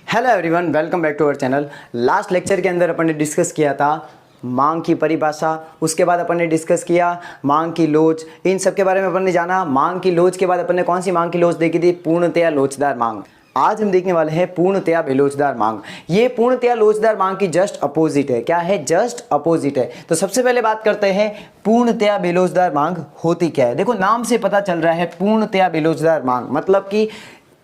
Hello everyone, welcome back to our channel. Last lecture के अंदर अपन ने डिस्कस किया था मांग की परिभाषा, उसके बाद अपन ने डिस्कस किया मांग की लोच। इन सब के बारे में अपन ने जाना। मांग की लोच के बाद अपन ने कौन सी मांग की लोच देखी थी? पूर्णतया लोचदार मांग। आज हम देखने वाले हैं पूर्णतया बेलोचदार मांग। ये पूर्णतया लोचदार मांग की जस्ट अपोजिट है। क्या है? जस्ट अपोजिट है। तो सबसे पहले बात करते हैं पूर्णतया बेलोचदार मांग होती क्या है। देखो, नाम से पता चल रहा है पूर्णतया बेलोचदार मांग मतलब कि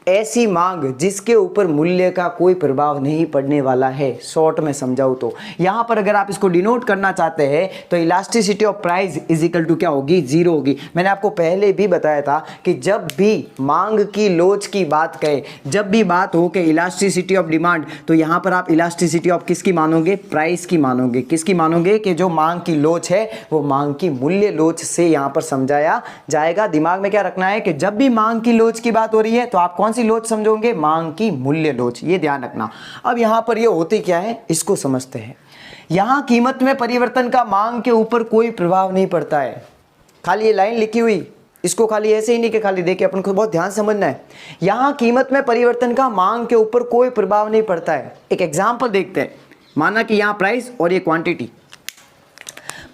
ऐसी मांग जिसके ऊपर मूल्य का कोई प्रभाव नहीं पड़ने वाला है। शॉर्ट में समझाऊं तो यहां पर अगर आप इसको डिनोट करना चाहते हैं तो elasticity of price is equal to क्या होगी? जीरो होगी। मैंने आपको पहले भी बताया था कि जब भी मांग की लोच की बात कहे, जब भी बात हो कि इलास्टिसिटी ऑफ डिमांड, तो यहां पर आप इलास्टिसिटी ऑफ किसकी मानोगे? प्राइस की मानोगे। किसकी मानोगे? कि जो मांग की लोच है वो मांग की मूल्य लोच से यहां पर समझाया जाएगा। दिमाग में क्या रखना है कि जब भी मांग की लोच की बात हो रही है तो आप कौन सी लोच समझोगे? मांग की मूल्य लोच। ये ध्यान रखना। अब यहां पर ये होती क्या है इसको समझते हैं। यहां कीमत में परिवर्तन का मांग के ऊपर कोई प्रभाव नहीं पड़ता है। खाली ये लाइन लिखी हुई, इसको खाली ऐसे ही नहीं कि खाली देखे, अपन को बहुत ध्यान समझना है। यहां कीमत में परिवर्तन का मांग के ऊपर कोई प्रभाव नहीं पड़ता है। एक एग्जांपल देखते हैं। माना कि यहां प्राइस और ये क्वांटिटी,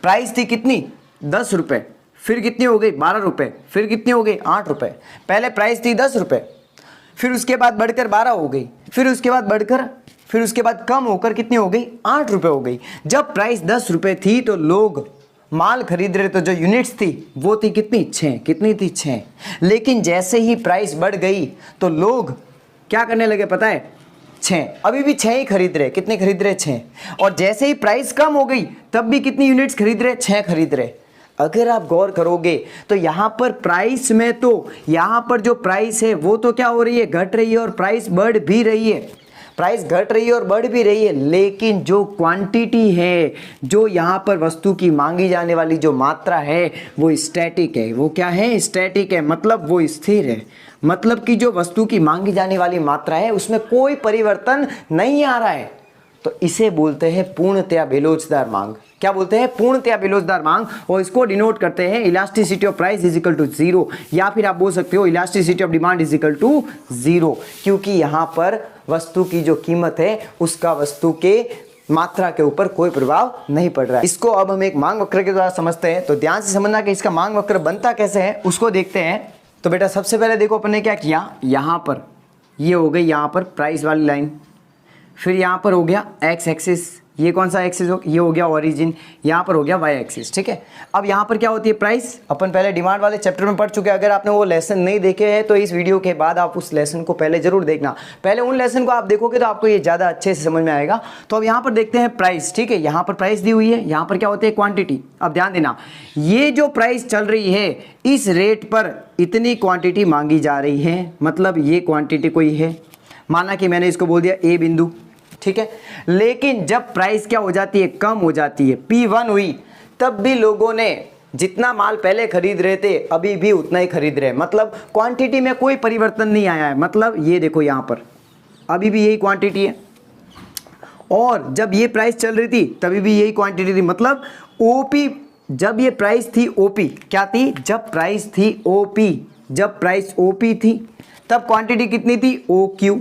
प्राइस थी कितनी? 10 रुपए, फिर कितनी हो गई? 12 रुपए, फिर कितनी हो गई? 8 रुपए। पहले प्राइस थी 10 रुपए, फिर उसके बाद बढ़कर 12 हो गई, फिर उसके बाद बढ़कर, फिर उसके बाद कम होकर कितनी हो गई? 8 रुपए हो गई। जब प्राइस 10 रुपए थी तो लोग माल खरीद रहे, तो जो यूनिट्स थी वो थी कितनी? 6। कितनी थी? 6। लेकिन जैसे ही प्राइस बढ़ गई तो लोग क्या करने लगे पता है? 6। अभी भी 6 ही खरीद रहे। कितने खरीद रहे? 6। और जैसे ही प्राइस कम हो गई तब भी कितनी यूनिट्स खरीद रहे? 6 खरीद रहे। अगर आप गौर करोगे तो यहां पर प्राइस में, तो यहां पर जो प्राइस है वो तो क्या हो रही है? घट रही है, और प्राइस बढ़ भी रही है। प्राइस घट रही है और बढ़ भी रही है, लेकिन जो क्वांटिटी है, जो यहां पर वस्तु की मांगी जाने वाली जो मात्रा है वो स्टैटिक है। वो क्या है? स्टैटिक है, मतलब वो स्थिर है। मतलब कि जो वस्तु की मांगी जाने वाली मात्रा है उसमें कोई परिवर्तन नहीं आ रहा है। तो इसे बोलते हैं पूर्णतया बेलोचदार मांग। क्या बोलते हैं? पूर्णतया बेलोचदार मांग। और इसको डिनोट करते हैं elasticity of price is equal to 0, या फिर आप बोल सकते हो elasticity of demand is equal to 0, क्योंकि यहां पर वस्तु की जो कीमत है उसका वस्तु के मात्रा के ऊपर कोई प्रभाव नहीं पड़ रहा है। इसको अब हम एक मांग वक्र के द्वारा समझते हैं। तो ध्यान से समझना कि इसका मांग वक्र बनता कैसे है उसको देखते हैं। तो बेटा सबसे पहले देखो अपन ने क्या किया, यहां पर ये हो गई यहां पर प्राइस वाली लाइन, फिर यहाँ पर हो गया एक्स एक्सिस। ये कौन सा एक्सिस हो? ये हो गया ओरिजिन। यहाँ पर हो गया वाई एक्सिस। ठीक है। अब यहाँ पर क्या होती है? प्राइस। अपन पहले डिमांड वाले चैप्टर में पढ़ चुके हैं। अगर आपने वो लेसन नहीं देखे हैं तो इस वीडियो के बाद आप उस लेसन को पहले जरूर देखना। पहले उन लेसन को आप देखोगे तो आपको ये ज़्यादा अच्छे से समझ में आएगा। तो अब यहाँ पर देखते हैं प्राइस। ठीक है, यहाँ पर प्राइस दी हुई है, यहाँ पर क्या होती है? क्वांटिटी। अब ध्यान देना, ये जो प्राइस चल रही है इस रेट पर इतनी क्वांटिटी मांगी जा रही है, मतलब ये क्वांटिटी कोई है। माना कि मैंने इसको बोल दिया ए बिंदु। ठीक है। लेकिन जब प्राइस क्या हो जाती है? कम हो जाती है, P1 हुई, तब भी लोगों ने जितना माल पहले खरीद रहे थे अभी भी उतना ही खरीद रहे हैं। मतलब क्वांटिटी में कोई परिवर्तन नहीं आया है। मतलब ये देखो यहाँ पर अभी भी यही क्वांटिटी है, और जब ये प्राइस चल रही थी तभी भी यही क्वांटिटी थी। मतलब ओपी, जब ये प्राइस थी ओपी, क्या थी? जब प्राइस थी ओपी, जब प्राइस ओपी थी तब क्वांटिटी कितनी थी? OQ।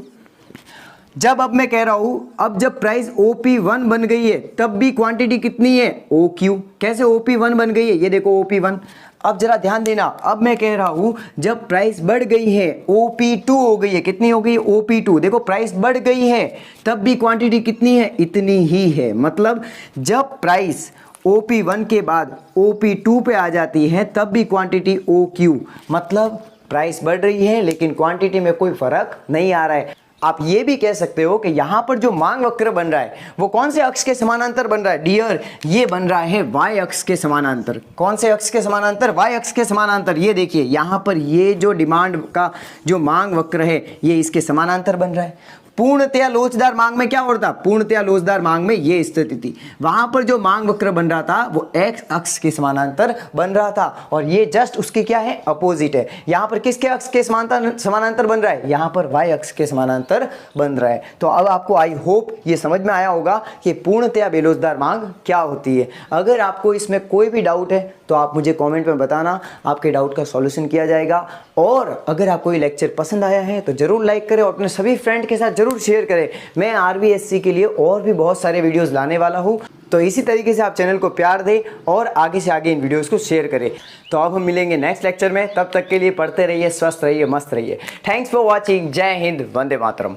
जब अब मैं कह रहा हूं, अब जब प्राइस OP1 बन गई है तब भी क्वांटिटी कितनी है? OQ। कैसे OP1 बन गई है? ये देखो OP1। अब जरा ध्यान देना, अब मैं कह रहा हूं जब प्राइस बढ़ गई है OP2 हो गई है। कितनी हो गई? OP2। देखो प्राइस बढ़ गई है तब भी क्वांटिटी कितनी है? इतनी ही है। मतलब जब प्राइस OP1 के बाद OP2 पे आ जाती है तब भी क्वांटिटी OQ। मतलब प्राइस बढ़ रही है लेकिन क्वांटिटी में कोई फर्क नहीं आ रहा है। आप ये भी कह सकते हो कि यहां पर जो मांग वक्र बन रहा है वो कौन से अक्ष के समानांतर बन रहा है? डियर, ये बन रहा है वाई अक्ष के समानांतर। कौन से अक्ष के समानांतर? वाई अक्ष के समानांतर। ये देखिए यहां पर ये जो डिमांड का जो मांग वक्र है ये इसके समानांतर बन रहा है। पूर्णतया लोचदार मांग में क्या होता? पूर्णतया लोचदार मांग में ये स्थिति थी। वहां पर जो मांग वक्र बन रहा था वो एक्स अक्ष के समानांतर बन रहा था, और ये जस्ट उसके क्या है? अपोजिट है। यहां पर किसके अक्ष के समानांतर बन रहा है? यहां पर वाई अक्ष के समानांतर बन रहा है। तो अब आपको आई होप ये समझ में आया होगा कि पूर्णतया बेलोचदार मांग क्या होती है। अगर आपको इसमें कोई भी डाउट है तो आप मुझे कमेंट में बताना, आपके डाउट का सॉल्यूशन किया जाएगा। और अगर आपको ये लेक्चर पसंद आया है तो जरूर लाइक करें और अपने सभी फ्रेंड के साथ जरूर ज़रूर शेयर करें। मैं RBSC के लिए और भी बहुत सारे वीडियोज़ लाने वाला हूँ, तो इसी तरीके से आप चैनल को प्यार दें और आगे से आगे इन वीडियोज़ को शेयर करें। तो अब हम मिलेंगे नेक्स्ट लेक्चर में, तब तक के लिए पढ़ते रहिए, स्वस्थ रहिए, मस्त रहिए। Thanks for watching. जय हिंद, वंदे मातरम।